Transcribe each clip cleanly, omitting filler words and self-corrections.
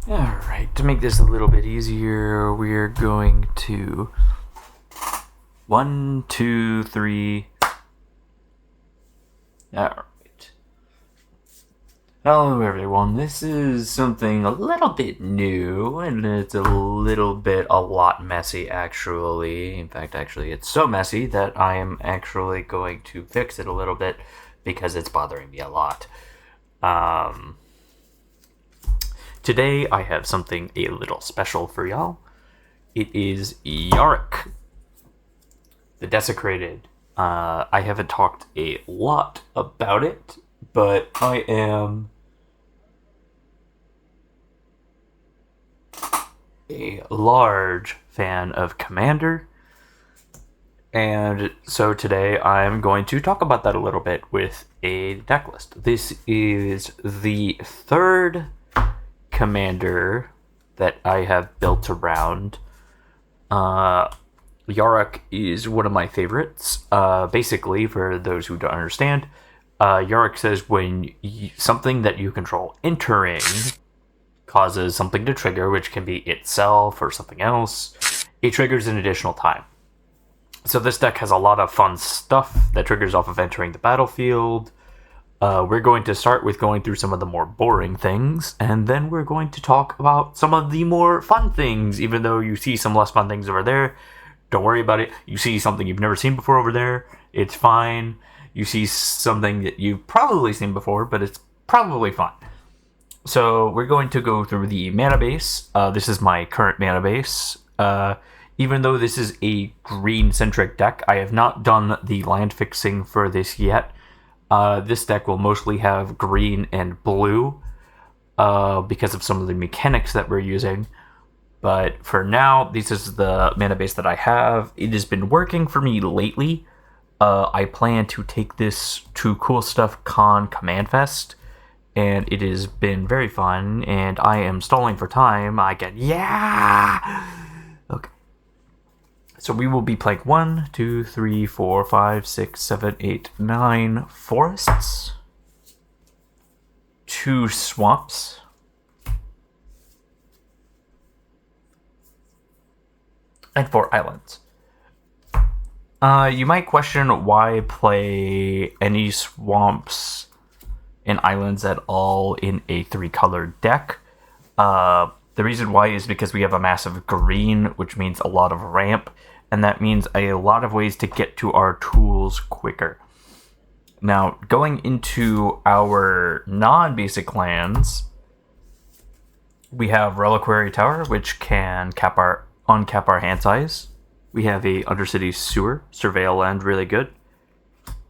Alright, to make this a little bit easier, we're going to 1, 2, 3. Alright. Hello everyone, this is something a little bit new, and it's a lot messy actually. In fact, it's so messy that I am actually going to fix it a little bit because it's bothering me a lot. Today I have something a little special for y'all. It is Yarok, the Desecrated. I haven't talked a lot about it, but I am a large fan of Commander. And so today I'm going to talk about that a little bit with a deck list. This is the third Commander that I have built around. Yarok is one of my favorites. Basically, for those who don't understand, Yarok says when something that you control entering causes something to trigger, which can be itself or something else, it triggers an additional time. So this deck has a lot of fun stuff that triggers off of entering the battlefield. We're going to start with going through some of the more boring things, and then we're going to talk about some of the more fun things, even though you see some less fun things over there. Don't worry about it. You see something you've never seen before over there, it's fine. You see something that you've probably seen before, but it's probably fine. So we're going to go through the mana base. This is my current mana base. Even though this is a green-centric deck, I have not done the land fixing for this yet. This deck will mostly have green and blue because of some of the mechanics that we're using. But for now, this is the mana base that I have. It has been working for me lately. I plan to take this to Coolstuffcon Commandfest, and it has been very fun, and I am stalling for time. Okay. So we will be playing 1, 2, 3, 4, 5, 6, 7, 8, 9 forests, 2 swamps, and 4 islands. You might question why play any swamps and islands at all in a 3-color deck. The reason why is because we have a massive green, which means a lot of ramp, and that means a lot of ways to get to our tools quicker. Now, going into our non-basic lands, we have Reliquary Tower, which can uncap our hand size. We have a Undercity Sewer, Surveil land, really good.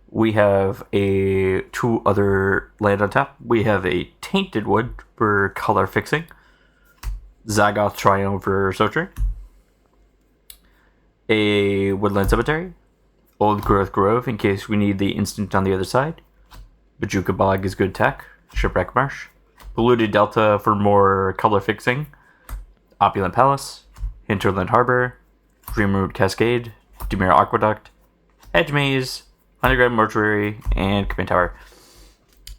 We have 2 other land on tap. We have a Tainted Wood for color fixing, Zagoth Triumph for Sojourn, a Woodland Cemetery, Old Growth Grove in case we need the instant on the other side, Bajuka Bog is good tech, Shipwreck Marsh, Polluted Delta for more color fixing, Opulent Palace, Hinterland Harbor, Dreamroot Cascade, Demir Aqueduct, Edge Maze, Underground Mortuary, and Command Tower.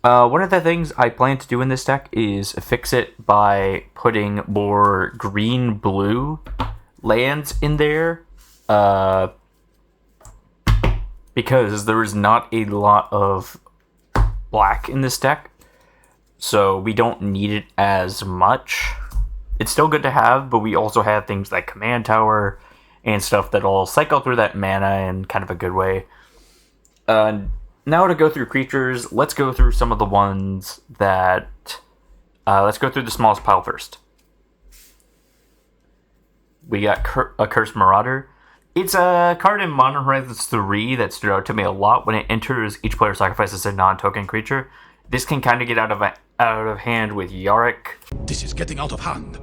One of the things I plan to do in this deck is fix it by putting more green-blue lands in there, because there is not a lot of black in this deck, so we don't need it as much. It's still good to have, but we also have things like Command Tower and stuff that'll cycle through that mana in kind of a good way. Now to go through creatures, let's go through some of the ones that... let's go through the smallest pile first. We got a Cursed Marauder. It's a card in Modern Horizons 3 that stood out to me a lot. When it enters, each player sacrifices a non-token creature. This can kind of get out of hand with Yarok. This is getting out of hand.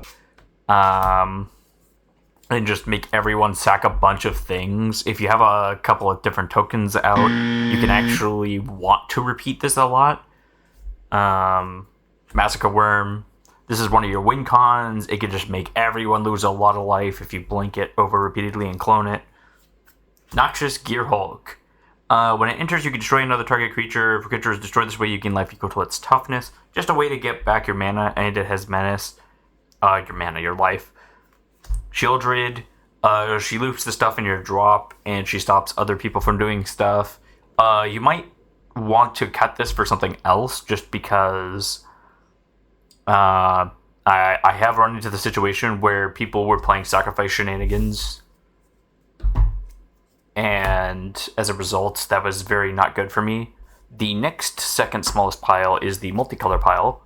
And just make everyone sack a bunch of things. If you have a couple of different tokens out, you can actually want to repeat this a lot. Massacre Worm. This is one of your win cons. It can just make everyone lose a lot of life if you blink it over repeatedly and clone it. Noxious Gear Hulk. When it enters, you can destroy another target creature. If a creature is destroyed this way, you gain life equal to its toughness. Just a way to get back your mana, and it has menace. your mana, your life. Shieldred, she loops the stuff in your drop, and she stops other people from doing stuff. You might want to cut this for something else, just because I have run into the situation where people were playing sacrifice shenanigans, and as a result, that was very not good for me. The next second smallest pile is the multicolor pile.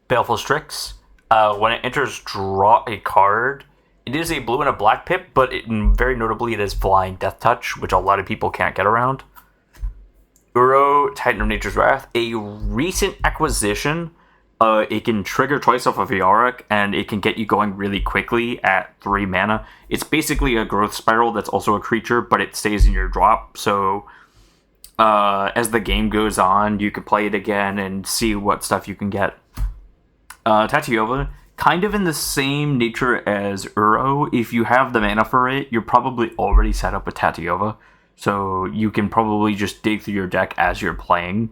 Baleful Strix. When it enters, draw a card. It is a blue and a black pip, but very notably, it is Flying Death Touch, which a lot of people can't get around. Uro, Titan of Nature's Wrath. A recent acquisition. It can trigger twice off of Yarok, and it can get you going really quickly at 3 mana. It's basically a growth spiral that's also a creature, but it stays in your drop, so as the game goes on, you can play it again and see what stuff you can get. Tatiova, kind of in the same nature as Uro. If you have the mana for it, you're probably already set up with Tatiova, so you can probably just dig through your deck as you're playing.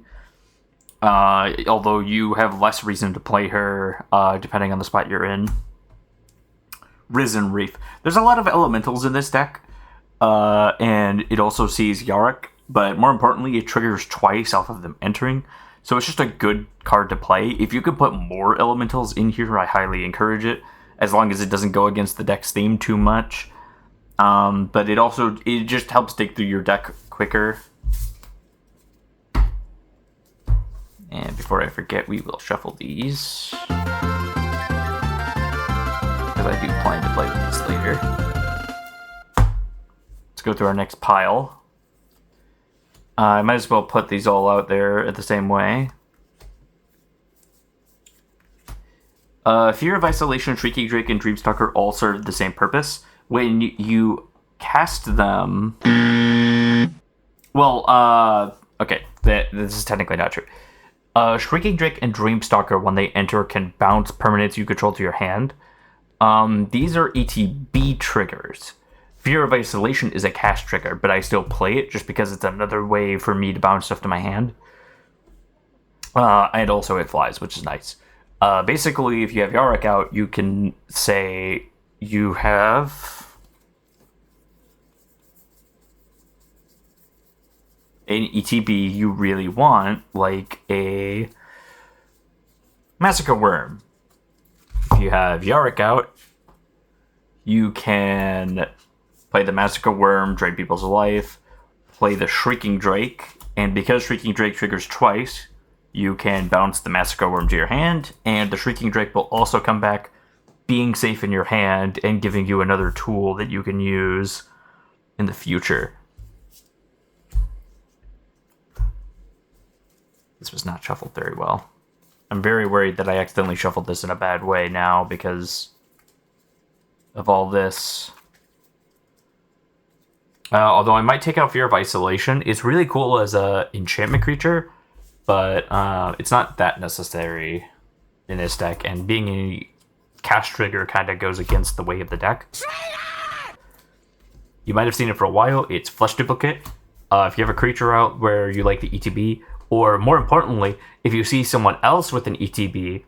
Although you have less reason to play her, depending on the spot you're in. Risen Reef. There's a lot of elementals in this deck, and it also sees Yarok, but more importantly, it triggers twice off of them entering, so it's just a good card to play. If you could put more elementals in here, I highly encourage it, as long as it doesn't go against the deck's theme too much. But it just helps dig through your deck quicker. And before I forget, we will shuffle these, because I do plan to play with this later. Let's go through our next pile. I might as well put these all out there at the same way. Fear of Isolation, Shrieking Drake, and Dreamstalker all serve the same purpose. When you cast them... Well, okay, this is technically not true. Shrieking Drake and Dreamstalker, when they enter, can bounce permanents you control to your hand. These are ETB triggers. Fear of Isolation is a cast trigger, but I still play it just because it's another way for me to bounce stuff to my hand. And also it flies, which is nice. Basically, if you have Yarok out, you can say you have an ETB you really want, like a Massacre Worm. If you have Yarok out, you can play the Massacre Worm, drain people's life, play the Shrieking Drake, and because Shrieking Drake triggers twice, you can bounce the Massacre Worm to your hand, and the Shrieking Drake will also come back, being safe in your hand and giving you another tool that you can use in the future. This was not shuffled very well. I'm very worried that I accidentally shuffled this in a bad way now because of all this. Although I might take out Fear of Isolation. It's really cool as a enchantment creature, but it's not that necessary in this deck, and being a cast trigger kind of goes against the way of the deck. You might have seen it for a while. It's Flesh Duplicate. If you have a creature out where you like the ETB, or more importantly, if you see someone else with an ETB,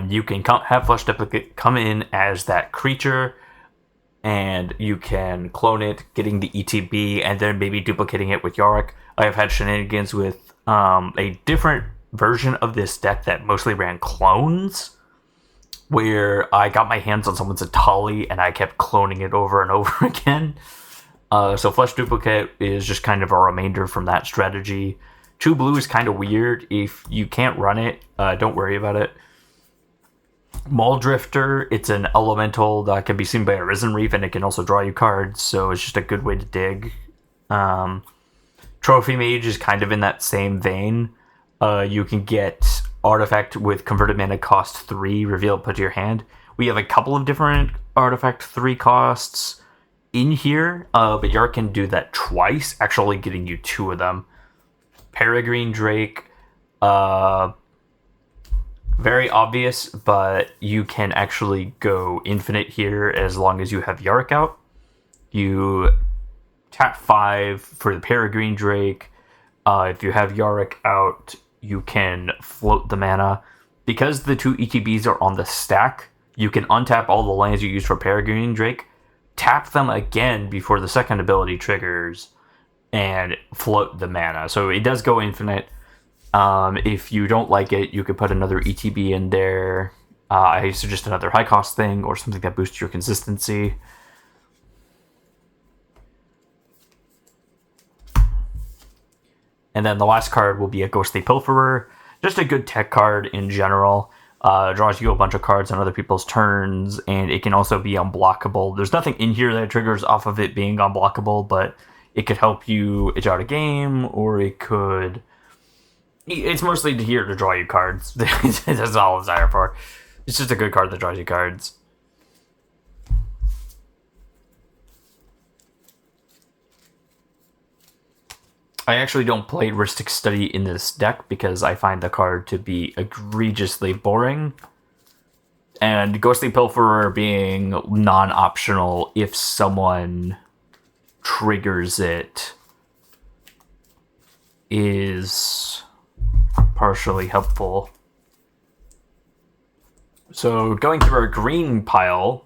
you can have Flesh Duplicate come in as that creature, and you can clone it, getting the ETB, and then maybe duplicating it with Yarok. I have had shenanigans with a different version of this deck that mostly ran clones, where I got my hands on someone's Atali, and I kept cloning it over and over again. So Flesh Duplicate is just kind of a remainder from that strategy. 2 blue is kind of weird. If you can't run it, don't worry about it. Maul Drifter, it's an elemental that can be seen by a Risen Reef, and it can also draw you cards, so it's just a good way to dig. Trophy Mage is kind of in that same vein. You can get Artifact with Converted Mana cost 3, reveal, put to your hand. We have a couple of different Artifact 3 costs in here, but Yarok can do that twice, actually getting you 2 of them. Peregrine Drake, very obvious, but you can actually go infinite here as long as you have Yarok out. You tap 5 for the Peregrine Drake. If you have Yarok out, you can float the mana. because the 2 ETBs are on the stack, you can untap all the lands you use for Peregrine Drake, tap them again before the second ability triggers, and float the mana. So it does go infinite. If you don't like it, you could put another ETB in there. I suggest another high cost thing or something that boosts your consistency. And then the last card will be a Ghostly Pilferer. Just a good tech card in general. Draws you a bunch of cards on other people's turns, and it can also be unblockable. There's nothing in here that triggers off of it being unblockable, but it could help you edge out a game, or it could... It's mostly here to draw you cards. That's all it's there for. It's just a good card that draws you cards. I actually don't play Rhystic Study in this deck because I find the card to be egregiously boring. And Ghostly Pilferer being non-optional if someone triggers it is partially helpful. So going through our green pile,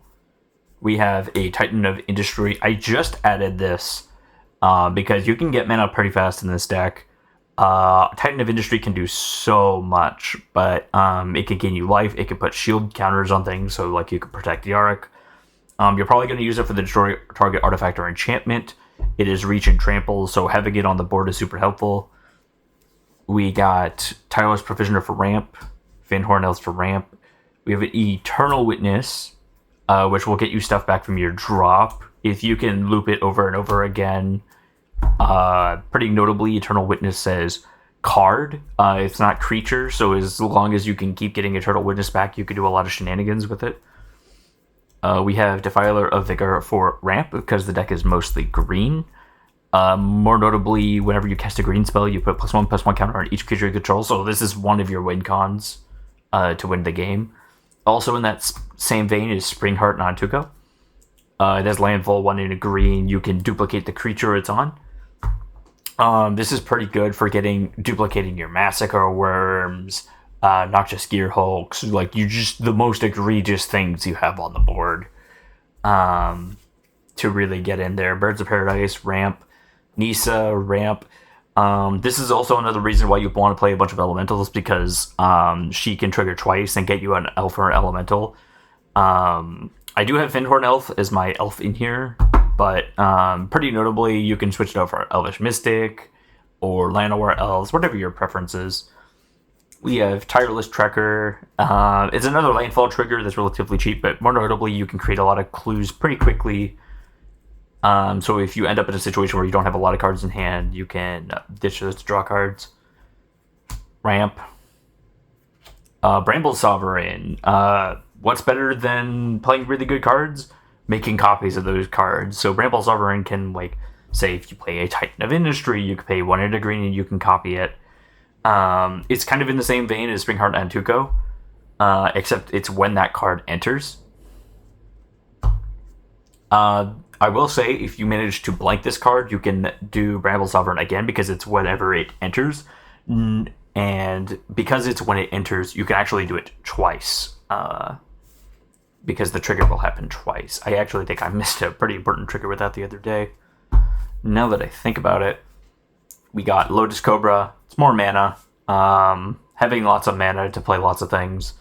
we have a Titan of Industry. I just added this because you can get mana pretty fast in this deck. Titan of Industry can do so much, but it can gain you life. It can put shield counters on things, so like you can protect Yarok. You're probably going to use it for the destroy target artifact or enchantment. It is reach and trample, so having it on the board is super helpful. We got Tireless Provisioner for ramp, Finhorn Elves for ramp. We have an Eternal Witness, which will get you stuff back from your drop. If you can loop it over and over again, pretty notably, Eternal Witness says card. It's not creature, so as long as you can keep getting Eternal Witness back, you can do a lot of shenanigans with it. We have Defiler of Vigor for ramp, because the deck is mostly green. More notably, whenever you cast a green spell, you put +1/+1 counter on each creature you control, so this is one of your win cons to win the game. Also in that same vein is Springheart Nantuko. It has landfall 1 in a green. You can duplicate the creature it's on. This is pretty good for duplicating your Massacre Worms, Noxious Gearhulks, like the most egregious things you have on the board to really get in there. Birds of Paradise, ramp, Nisa, ramp. This is also another reason why you want to play a bunch of elementals, because she can trigger twice and get you an elf or an elemental. I do have Finhorn Elf as my elf in here, but pretty notably you can switch it out for Elvish Mystic or Llanowar Elves, whatever your preference is. We have Tireless Trekker. It's another landfall trigger that's relatively cheap, but more notably you can create a lot of clues pretty quickly. So if you end up in a situation where you don't have a lot of cards in hand, you can ditch those to draw cards. Ramp. Bramble Sovereign. What's better than playing really good cards? Making copies of those cards. So Bramble Sovereign can, like, say if you play a Titan of Industry, you can pay 1 in a green and you can copy it. It's kind of in the same vein as Springheart Nantuko, except it's when that card enters. I will say, if you manage to blank this card, you can do Bramble Sovereign again, because it's whenever it enters. And because it's when it enters, you can actually do it twice. Because the trigger will happen twice. I actually think I missed a pretty important trigger with that the other day. Now that I think about it, we got Lotus Cobra. It's more mana. Having lots of mana to play lots of things.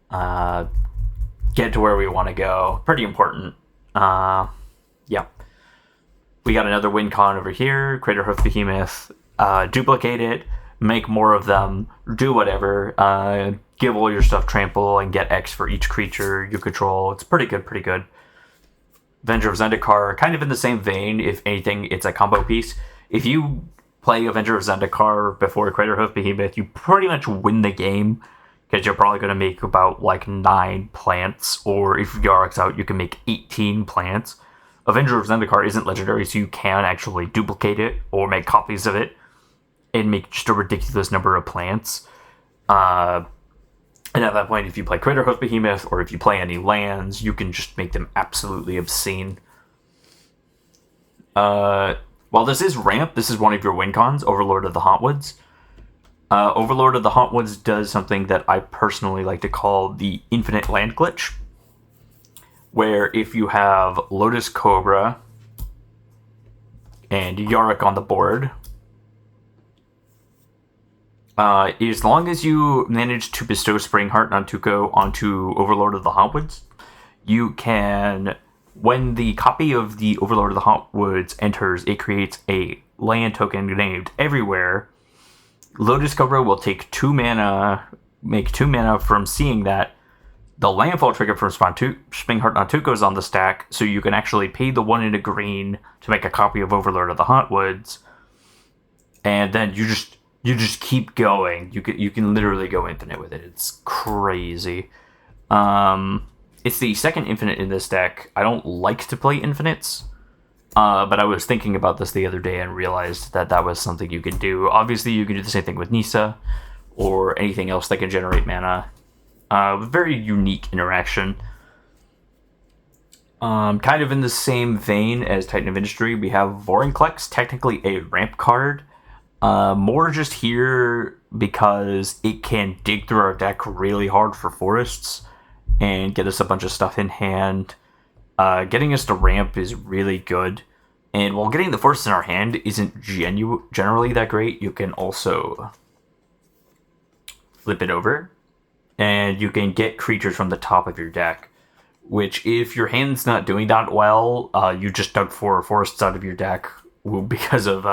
Get to where we want to go. Pretty important. Yeah. We got another win con over here. Craterhoof Behemoth. Duplicate it. Make more of them. Do whatever. Give all your stuff trample and get X for each creature you control. It's pretty good, pretty good. Avenger of Zendikar, kind of in the same vein. If anything, it's a combo piece. If you play Avenger of Zendikar before Craterhoof Behemoth, you pretty much win the game, because you're probably going to make about, like, 9 plants, or if Yarok's out, you can make 18 plants. Avenger of Zendikar isn't legendary, so you can actually duplicate it, or make copies of it, and make just a ridiculous number of plants. And at that point, if you play Craterhoof Behemoth, or if you play any lands, you can just make them absolutely obscene. While this is ramp, this is one of your win cons, Overlord of the Hauntwoods. Overlord of the Hauntwoods does something that I personally like to call the infinite land glitch, where if you have Lotus Cobra and Yarok on the board, as long as you manage to bestow Spring Heart Nantuko onto Overlord of the Hauntwoods, you can, when the copy of the Overlord of the Hauntwoods enters, it creates a land token named Everywhere. Lotus Cobra will take 2 mana, make 2 mana from seeing that. The landfall trigger from Spring Heart Nantuko is on the stack, so you can actually pay the 1 in a green to make a copy of Overlord of the Hauntwoods, and then you just keep going. You can literally go infinite with it. It's crazy. It's the second infinite in this deck. I don't like to play infinites, but I was thinking about this the other day and realized that was something you could do. Obviously, you can do the same thing with Nisa or anything else that can generate mana. Very unique interaction. Kind of in the same vein as Titan of Industry, we have Vorinclex, technically a ramp card. More just here because it can dig through our deck really hard for forests and get us a bunch of stuff in hand. Getting us to ramp is really good. And while getting the forests in our hand isn't generally that great, you can also flip it over and you can get creatures from the top of your deck, which if your hand's not doing that well, you just dug 4 forests out of your deck because of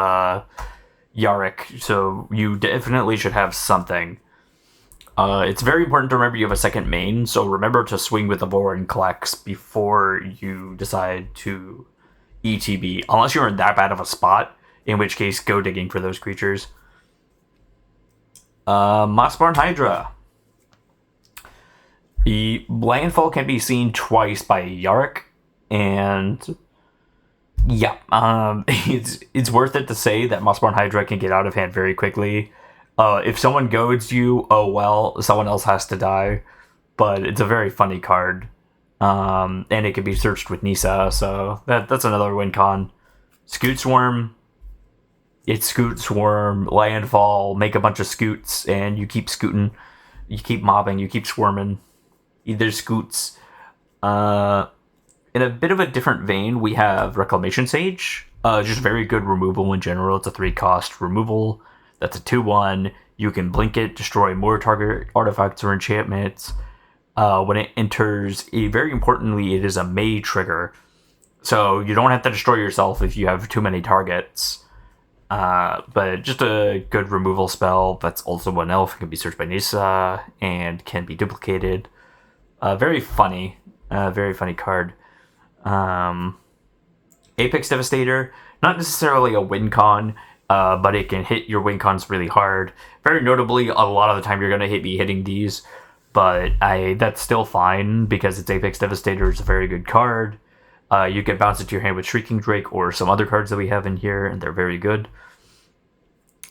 Yarok, so you definitely should have something. It's very important to remember you have a second main, so remember to swing with the Vorinclex before you decide to ETB, unless you're in that bad of a spot, in which case go digging for those creatures. Mossborn Hydra. The landfall can be seen twice by Yarok, and yeah, it's worth it to say that Mossborn Hydra can get out of hand very quickly. If someone goads you, oh well, someone else has to die. But it's a very funny card, and it can be searched with Nisa, so that's another win con. Scoot Swarm. It's Scoot Swarm, landfall, make a bunch of scoots, and you keep scooting, you keep mobbing, you keep swarming. Either scoots. In a bit of a different vein, we have Reclamation Sage. Just very good removal in general. It's a 3-cost removal. That's a 2/1. You can blink it, destroy more target artifacts or enchantments. When it enters, very importantly, it is a May trigger. So you don't have to destroy yourself if you have too many targets. But just a good removal spell. That's also an elf. It can be searched by Nisa and can be duplicated. Very funny card. Apex Devastator, not necessarily a win con, but it can hit your win cons really hard. Very notably, a lot of the time you're going to be hitting these, but that's still fine because it's Apex Devastator. It's a very good card. You can bounce it to your hand with Shrieking Drake or some other cards that we have in here, and they're very good.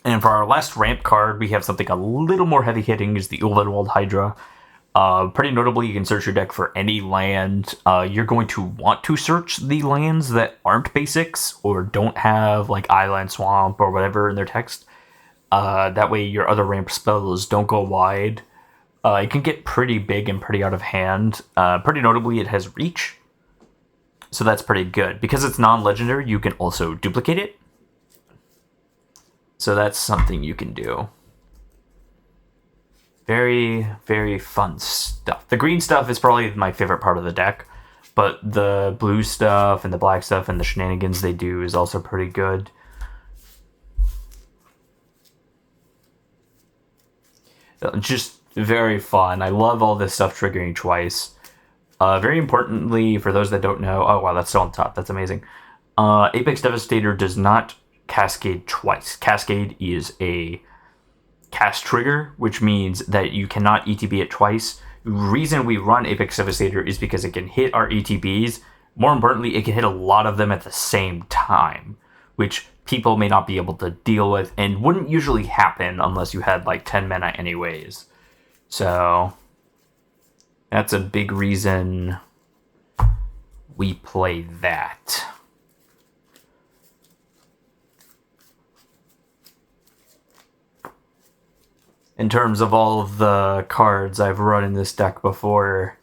And for our last ramp card, we have something a little more heavy hitting, is the Ulvenwald Hydra. Pretty notably, you can search your deck for any land. You're going to want to search the lands that aren't basics or don't have like Island Swamp or whatever in their text. That way your other ramp spells don't go wide. It can get pretty big and pretty out of hand. Pretty notably, it has reach. So that's pretty good. Because it's non-legendary, you can also duplicate it. So that's something you can do. Very, very fun stuff. The green stuff is probably my favorite part of the deck, but the blue stuff and the black stuff and the shenanigans they do is also pretty good. Just very fun. I love all this stuff triggering twice. Very importantly, for those that don't know, oh wow, that's still on top. That's amazing. Apex Devastator does not cascade twice. Cascade is a cast trigger, which means that you cannot ETB it twice. The reason we run Apex Devastator is because it can hit our ETBs. More importantly, it can hit a lot of them at the same time, which people may not be able to deal with and wouldn't usually happen unless you had like 10 mana anyways. So that's a big reason we play that. in terms of all of the cards I've run in this deck before,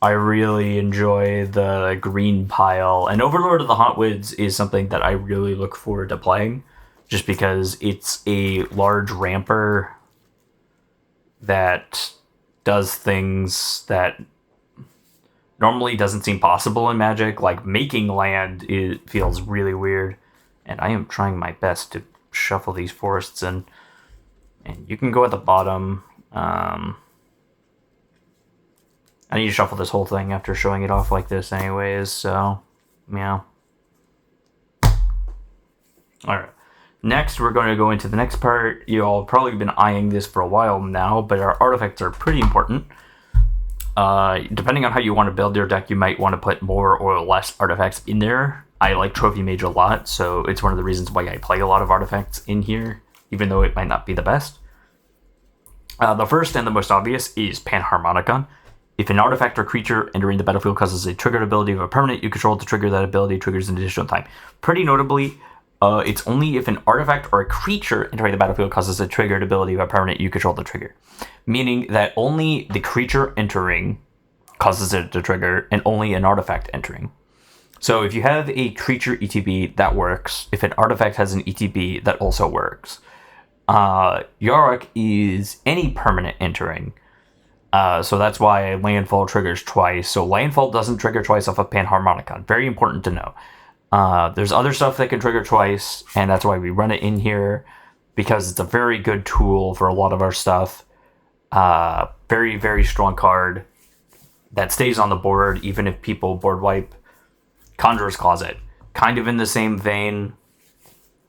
I really enjoy the green pile. And Overlord of the Hauntwoods is something that I really look forward to playing, just because it's a large ramper that does things that normally doesn't seem possible in Magic. Like making land, it feels really weird. And I am trying my best to shuffle these forests in. And you can go at the bottom. I need to shuffle this whole thing after showing it off like this anyways, so, yeah. Alright. Next, we're going to go into the next part. You all have probably been eyeing this for a while now, but our artifacts are pretty important. Depending on how you want to build your deck, you might want to put more or less artifacts in there. I like Trophy Mage a lot, so it's one of the reasons why I play a lot of artifacts in here, even though it might not be the best. The first and the most obvious is Panharmonicon. If an artifact or creature entering the battlefield causes a triggered ability of a permanent you control to trigger, that ability triggers an additional time. Pretty notably, it's only if an artifact or a creature entering the battlefield causes a triggered ability of a permanent you control to trigger. Meaning that only the creature entering causes it to trigger, and only an artifact entering. So if you have a creature ETB, that works. If an artifact has an ETB, that also works. Yarok is any permanent entering. So that's why Landfall triggers twice. So Landfall doesn't trigger twice off of Panharmonicon. Very important to know. There's other stuff that can trigger twice, and that's why we run it in here, because it's a very good tool for a lot of our stuff. Very, very strong card that stays on the board even if people board wipe. Conjurer's Closet. Kind of in the same vein.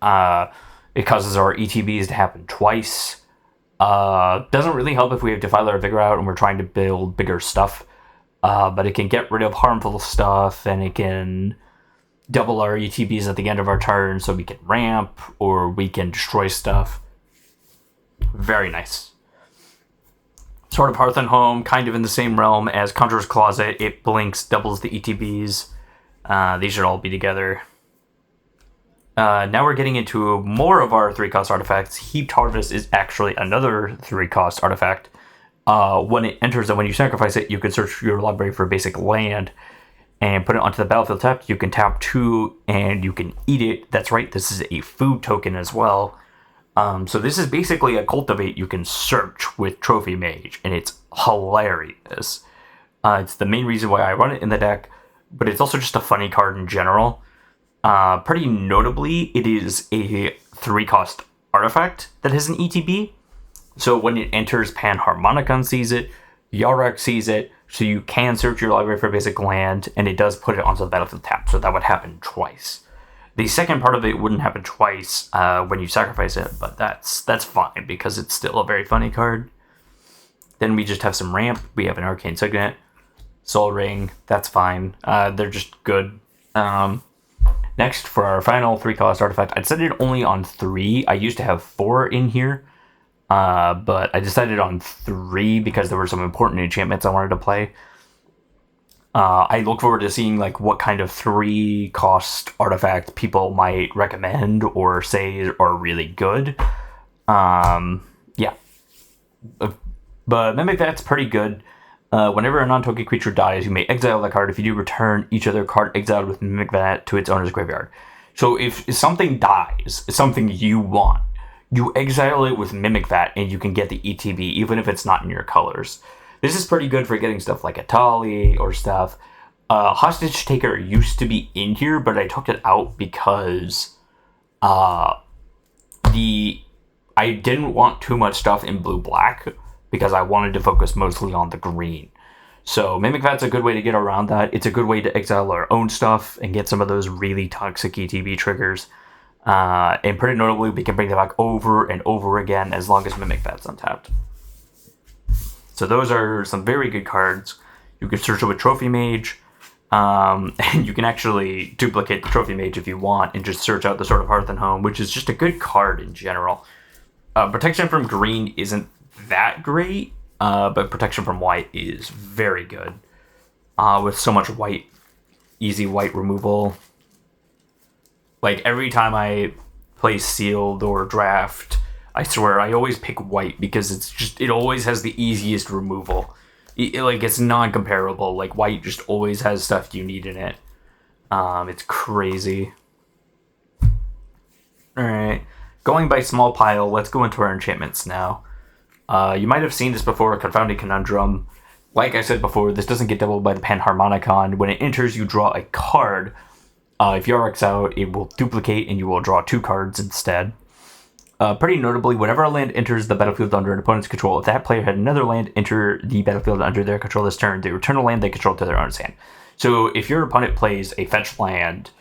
It causes our ETBs to happen twice. Doesn't really help if we have Defiler or Vigor out and we're trying to build bigger stuff. But it can get rid of harmful stuff, and it can double our ETBs at the end of our turn so we can ramp or we can destroy stuff. Very nice. Sword of Hearth and Home, kind of in the same realm as Conjurer's Closet. It blinks, doubles the ETBs. These should all be together. Now we're getting into more of our 3-cost artifacts. Heaped Harvest is actually another 3-cost artifact. When it enters and when you sacrifice it, you can search your library for a basic land and put it onto the battlefield tapped. You can tap 2 and you can eat it. That's right, this is a food token as well. So this is basically a cultivate you can search with Trophy Mage, and it's hilarious. It's the main reason why I run it in the deck, but it's also just a funny card in general. Pretty notably, it is a 3-cost artifact that has an ETB. So when it enters, Panharmonicon sees it, Yarok sees it, so you can search your library for a basic land, and it does put it onto the battlefield tap, so that would happen twice. The second part of it wouldn't happen twice when you sacrifice it, but that's fine, because it's still a very funny card. Then we just have some ramp. We have an Arcane Signet, Soul Ring, that's fine. They're just good. Next, for our final 3-cost artifact, I decided only on 3. I used to have 4 in here, but I decided on 3 because there were some important enchantments I wanted to play. I look forward to seeing like what kind of 3-cost artifact people might recommend or say are really good. Yeah. But Mimic Vat's pretty good. Whenever a non-token creature dies, you may exile that card. If you do, return each other card exiled with Mimic Vat to its owner's graveyard. So if something dies, something you want, you exile it with Mimic Vat and you can get the ETB even if it's not in your colors. This is pretty good for getting stuff like Atali or stuff. Hostage Taker used to be in here, but I took it out because I didn't want too much stuff in blue-black because I wanted to focus mostly on the green. So Mimic Vat's a good way to get around that. It's a good way to exile our own stuff and get some of those really toxic ETB triggers. And pretty notably, we can bring them back over and over again as long as Mimic Vat's untapped. So those are some very good cards. You can search it with Trophy Mage, and you can actually duplicate the Trophy Mage if you want and just search out the Sword of Hearth and Home, which is just a good card in general. Protection from green isn't that great, but protection from white is very good. With so much white, easy white removal. Like every time I play sealed or draft, I swear, I always pick white because it always has the easiest removal. It's non-comparable. Like, white just always has stuff you need in it. It's crazy. Alright. Going by small pile, let's go into our enchantments now. You might have seen this before, Confounding Conundrum. Like I said before, this doesn't get doubled by the Panharmonicon. When it enters, you draw a card. If Yarok's out, it will duplicate and you will draw 2 cards instead. Pretty notably, whenever a land enters the battlefield under an opponent's control, if that player had another land enter the battlefield under their control this turn, they return a land they control to their owner's hand. So if your opponent plays a fetch land,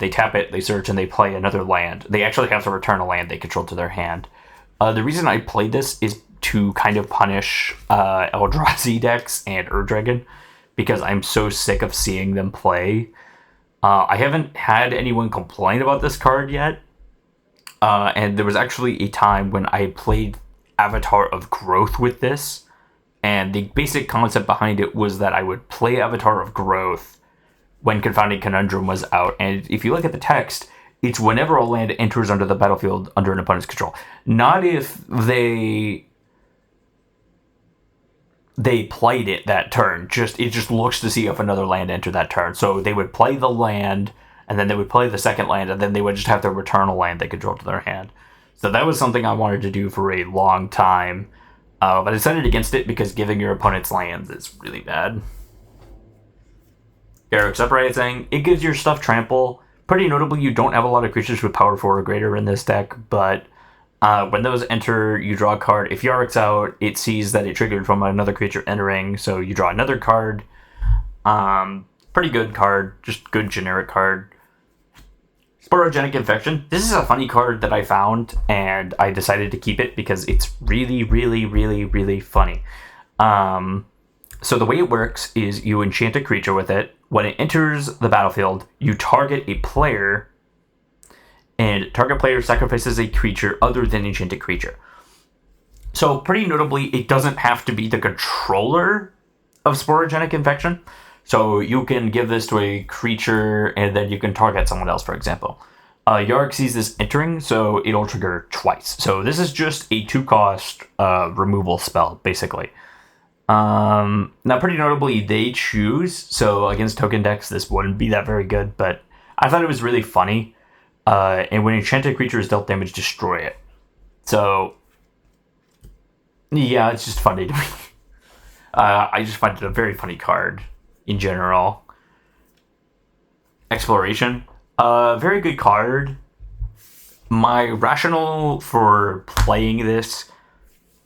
they tap it, they search, and they play another land, they actually have to return a land they control to their hand. The reason I played this is to kind of punish Eldrazi decks and Ur-Dragon, because I'm so sick of seeing them play. I haven't had anyone complain about this card yet. And there was actually a time when I played Avatar of Growth with this, and the basic concept behind it was that I would play Avatar of Growth when Confounding Conundrum was out, and if you look at the text, it's whenever a land enters under the battlefield under an opponent's control. Not if they played it that turn. It just looks to see if another land entered that turn. So they would play the land, and then they would play the second land, and then they would just have to return a land they control to their hand. So that was something I wanted to do for a long time. But I decided against it because giving your opponent's lands is really bad. Yarok's Uprising. It gives your stuff trample. Pretty notably, you don't have a lot of creatures with power 4 or greater in this deck, but when those enter, you draw a card. If Yarok's out, it sees that it triggered from another creature entering, so you draw another card. Pretty good card. Just good generic card. Sporogenic Infection. This is a funny card that I found, and I decided to keep it because it's really, really, really, really funny. So the way it works is you enchant a creature with it. When it enters the battlefield, you target a player, and target player sacrifices a creature other than enchanted creature. So pretty notably, it doesn't have to be the controller of Sporogenic Infection. So you can give this to a creature, and then you can target someone else, for example. Yarok sees this entering, so it'll trigger twice. So this is just a 2-cost removal spell, basically. Now, pretty notably, they choose. So against token decks, this wouldn't be that very good, but I thought it was really funny. And when enchanted creature is dealt damage, destroy it. So, yeah, it's just funny to me. I just find it a very funny card in general. Exploration. Very good card. My rationale for playing this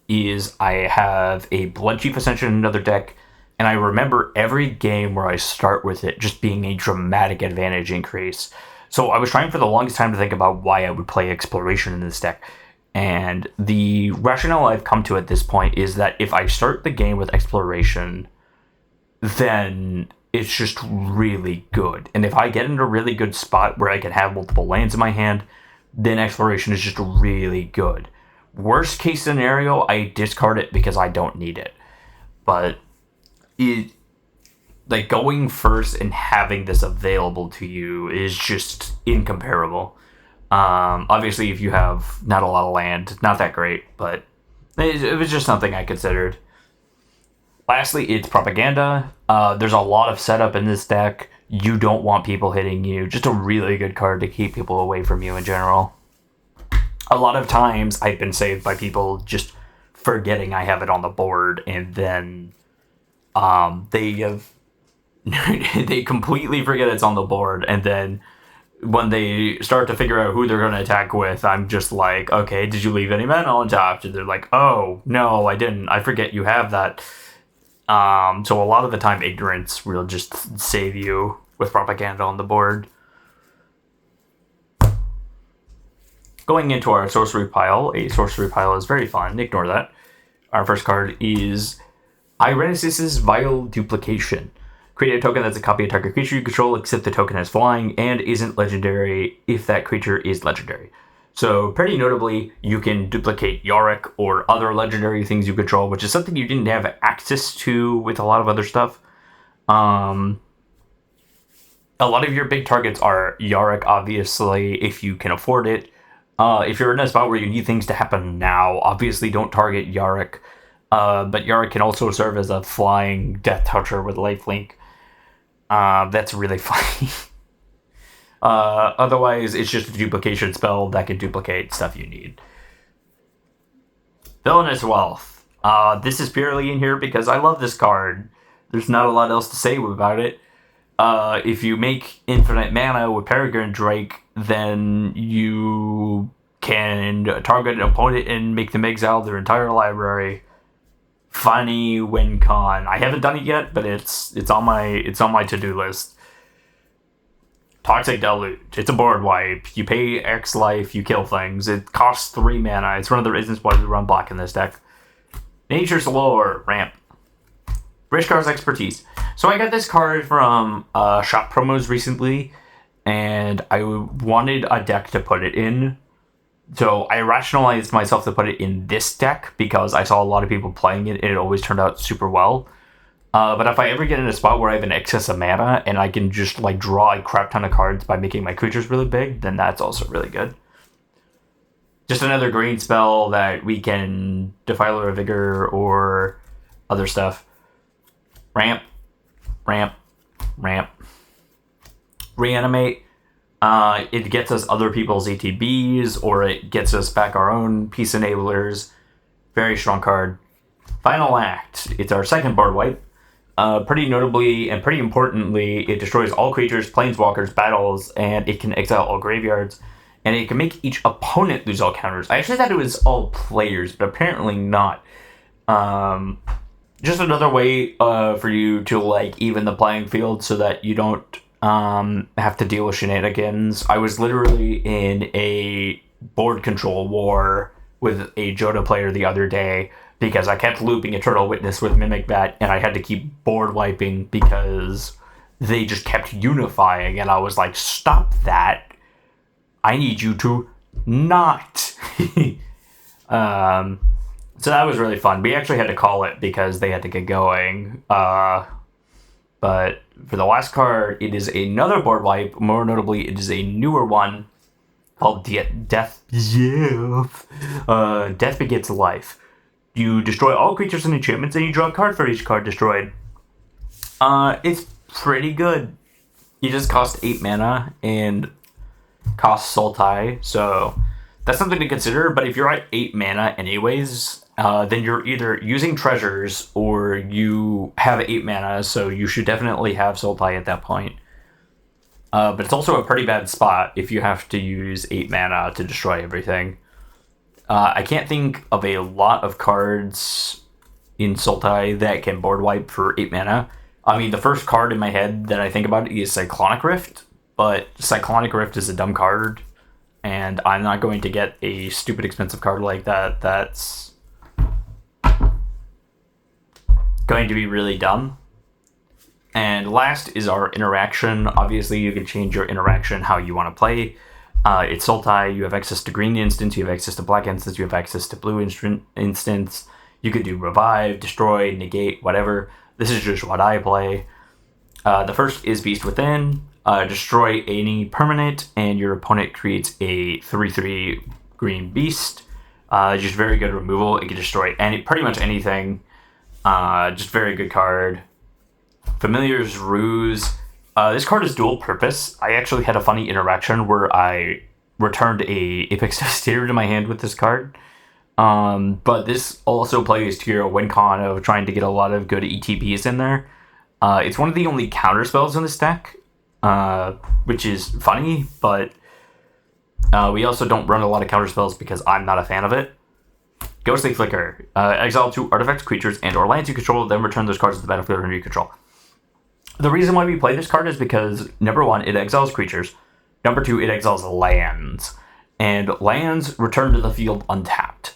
is I have a Bloodchief Ascension in another deck, and I remember every game where I start with it just being a dramatic advantage increase. So I was trying for the longest time to think about why I would play Exploration in this deck. And the rationale I've come to at this point is that if I start the game with Exploration, then it's just really good. And if I get in a really good spot where I can have multiple lands in my hand, then Exploration is just really good. Worst case scenario, I discard it because I don't need it. But going first and having this available to you is just incomparable. Obviously, if you have not a lot of land, not that great, but it was just something I considered. Lastly, it's Propaganda. There's a lot of setup in this deck. You don't want people hitting you. Just a really good card to keep people away from you in general. A lot of times I've been saved by people just forgetting I have it on the board, and then they completely forget it's on the board, and then when they start to figure out who they're going to attack with, I'm just like, okay, did you leave any mana on top? And they're like, oh, no, I didn't. I forget you have that. So a lot of the time, ignorance will just save you with Propaganda on the board. Going into our sorcery pile, a sorcery pile is very fun. Ignore that. Our first card is Irenis's Vile Duplication. Create a token that's a copy of target creature you control, except the token has flying and isn't legendary if that creature is legendary. So, pretty notably, you can duplicate Yarok or other legendary things you control, which is something you didn't have access to with a lot of other stuff. A lot of your big targets are Yarok, obviously, if you can afford it. If you're in a spot where you need things to happen now, obviously don't target Yarok. But Yarok can also serve as a flying Death Toucher with lifelink. That's really funny. Otherwise, it's just a duplication spell that can duplicate stuff you need. Villainous Wealth. This is purely in here because I love this card. There's not a lot else to say about it. If you make infinite mana with Peregrine Drake, then you can target an opponent and make them exile their entire library. Funny win con. I haven't done it yet, but it's on my to-do list. Toxic Deluge. It's a board wipe. You pay X life, you kill things. It costs 3 mana. It's one of the reasons why we run black in this deck. Nature's Lore. Ramp. Rishkar's Expertise. So I got this card from shop promos recently, and I wanted a deck to put it in. So I rationalized myself to put it in this deck because I saw a lot of people playing it and it always turned out super well. But if I ever get in a spot where I have an excess of mana and I can just like draw a crap ton of cards by making my creatures really big, then that's also really good. Just another green spell that we can Defiler of Vigor or other stuff. Ramp. Reanimate. It gets us other people's ETBs, or it gets us back our own Peace Enablers. Very strong card. Final Act. It's our second board wipe. Pretty notably and pretty importantly, it destroys all creatures, planeswalkers, battles, and it can exile all graveyards. And it can make each opponent lose all counters. I actually thought it was all players, but apparently not. Just another way for you to like even the playing field so that you don't have to deal with shenanigans. I was literally in a board control war with a Joda player the other day because I kept looping Eternal Witness with Mimic Bat and I had to keep board wiping because they just kept unifying and I was like, stop that. I need you to not. So that was really fun. We actually had to call it because they had to get going. But for the last card, it is another board wipe. More notably, it is a newer one called Death. Death Begets Life. You destroy all creatures and enchantments, and you draw a card for each card destroyed. It's pretty good. You just cost 8 mana and cost Sultai, so that's something to consider. But if you're at 8 mana anyways, then you're either using treasures or you have 8 mana, so you should definitely have Sultai at that point. But it's also a pretty bad spot if you have to use 8 mana to destroy everything. I can't think of a lot of cards in Sultai that can board wipe for 8 mana. I mean, the first card in my head that I think about is Cyclonic Rift, but Cyclonic Rift is a dumb card, and I'm not going to get a stupid expensive card like that that's going to be really dumb. And last is our interaction. Obviously, you can change your interaction how you want to play. It's Sultai, you have access to green instants, you have access to black instants, you have access to blue instants. You could do revive, destroy, negate, whatever. This is just what I play. The first is Beast Within. Destroy any permanent, and your opponent creates a 3/3 green beast. Just very good removal. It can destroy pretty much anything. Just very good card. Familiar's Ruse. This card is dual purpose. I actually had a funny interaction where I returned a Apex Devastator to my hand with this card. But this also plays to your win con of trying to get a lot of good ETBs in there. It's one of the only counter spells in this deck, which is funny, but we also don't run a lot of counter spells because I'm not a fan of it. Ghostly Flicker. Exile 2 artifacts, creatures, and or lands you control, then return those cards to the battlefield under your control. The reason why we play this card is because, number one, it exiles creatures. Number two, it exiles lands. And lands return to the field untapped.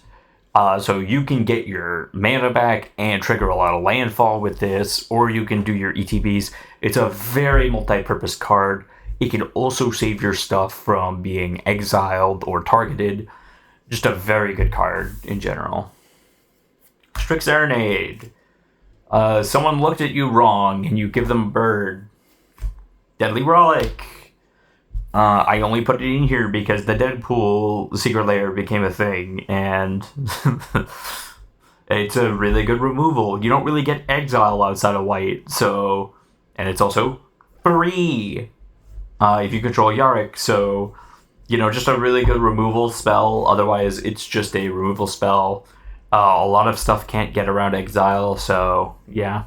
So you can get your mana back and trigger a lot of landfall with this, or you can do your ETBs. It's a very multi-purpose card. It can also save your stuff from being exiled or targeted. Just a very good card in general. Strix Serenade. Someone looked at you wrong and you give them a bird. Deadly Relic. I only put it in here because the Deadpool secret lair became a thing, and it's a really good removal. You don't really get exile outside of white, so... And it's also free if you control Yarok, so... just a really good removal spell. Otherwise, it's just a removal spell. A lot of stuff can't get around exile, so yeah.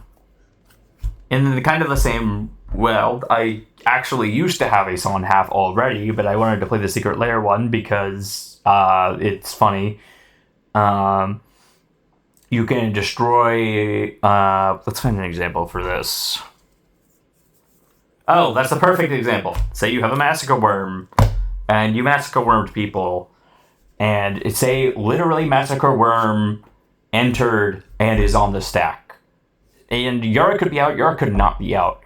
In kind of the same... Well, I actually used to have a Sawn Half already, but I wanted to play the Secret Lair one because it's funny. You can destroy... let's find an example for this. Oh, that's the perfect example. Say you have a Massacre Worm, and you Massacre Wormed people, and say literally Massacre Worm entered and is on the stack. And Yarok could be out, Yarok could not be out.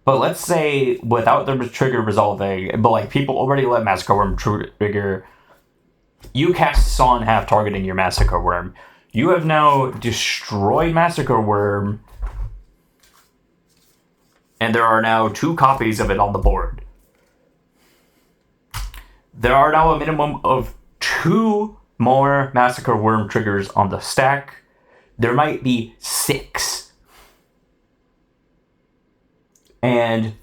But let's say without the trigger resolving, but like people already let Massacre Worm trigger, you cast Sawn Half targeting your Massacre Worm. You have now destroyed Massacre Worm, and there are now 2 copies of it on the board. There are now a minimum of 2 more Massacre Worm triggers on the stack. There might be 6. And,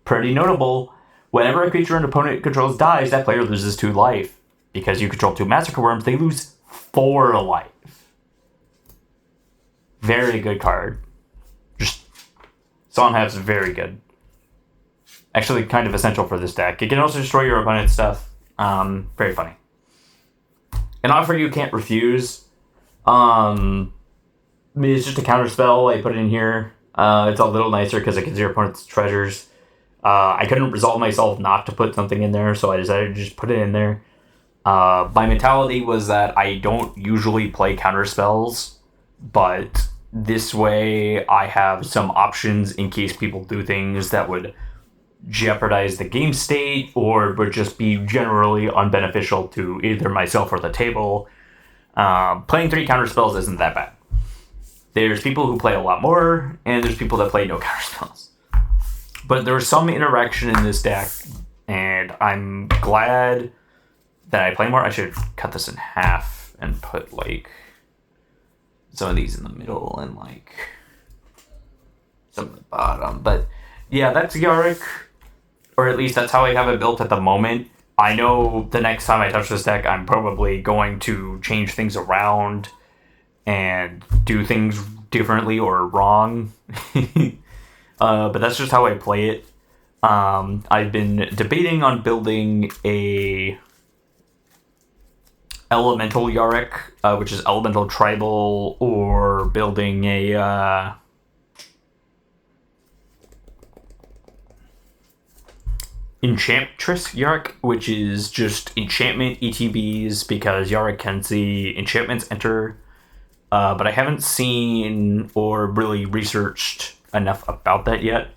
pretty notable, whenever a creature an opponent controls dies, that player loses 2 life. Because you control 2 Massacre Worms, they lose 4 life. Very good card. Just, Sawn Half's very good. Actually, kind of essential for this deck. It can also destroy your opponent's stuff. Very funny. An offer you can't refuse. It's just a counter spell. I put it in here. It's a little nicer because it gives your opponent's treasures. I couldn't resolve myself not to put something in there, so I decided to just put it in there. My mentality was that I don't usually play counter spells, but this way I have some options in case people do things that would jeopardize the game state or would just be generally unbeneficial to either myself or the table. Playing 3 counter spells isn't that bad. There's people who play a lot more, and there's people that play no counterspells. But there's some interaction in this deck, and I'm glad that I play more. I should cut this in half and put, like, some of these in the middle and, like, some at the bottom. But, yeah, that's Yarok, or at least that's how I have it built at the moment. I know the next time I touch this deck, I'm probably going to change things around and do things differently or wrong. But that's just how I play it. I've been debating on building a Elemental Yarok, which is Elemental Tribal, or building a Enchantress Yarok, which is just enchantment ETBs, because Yarok can see enchantments enter. But I haven't seen or really researched enough about that yet.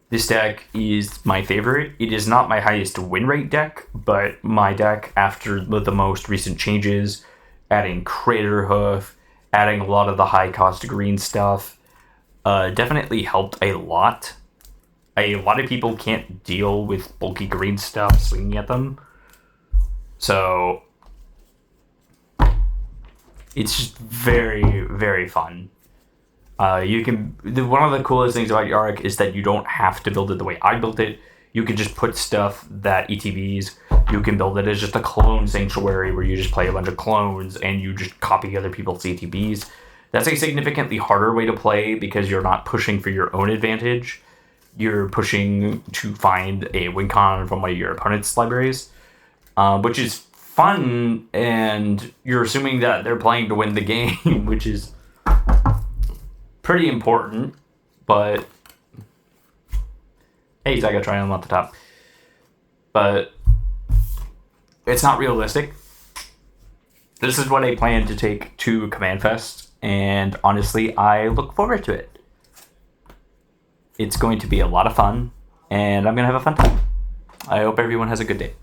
This deck is my favorite. It is not my highest win rate deck, but my deck after the most recent changes, adding Crater Hoof, adding a lot of the high cost green stuff, definitely helped a lot. A lot of people can't deal with bulky green stuff swinging at them. So, it's just very, very fun. One of the coolest things about Yarok is that you don't have to build it the way I built it. You can just put stuff that ETBs. You can build it as just a clone sanctuary where you just play a bunch of clones and you just copy other people's ETBs. That's a significantly harder way to play because you're not pushing for your own advantage. You're pushing to find a win con from one of your opponent's libraries. Which is fun, and you're assuming that they're playing to win the game, which is pretty important, but hey, I got Triumph at the top. But it's not realistic. This is what I plan to take to Commandfest, and honestly, I look forward to it. It's going to be a lot of fun, and I'm going to have a fun time. I hope everyone has a good day.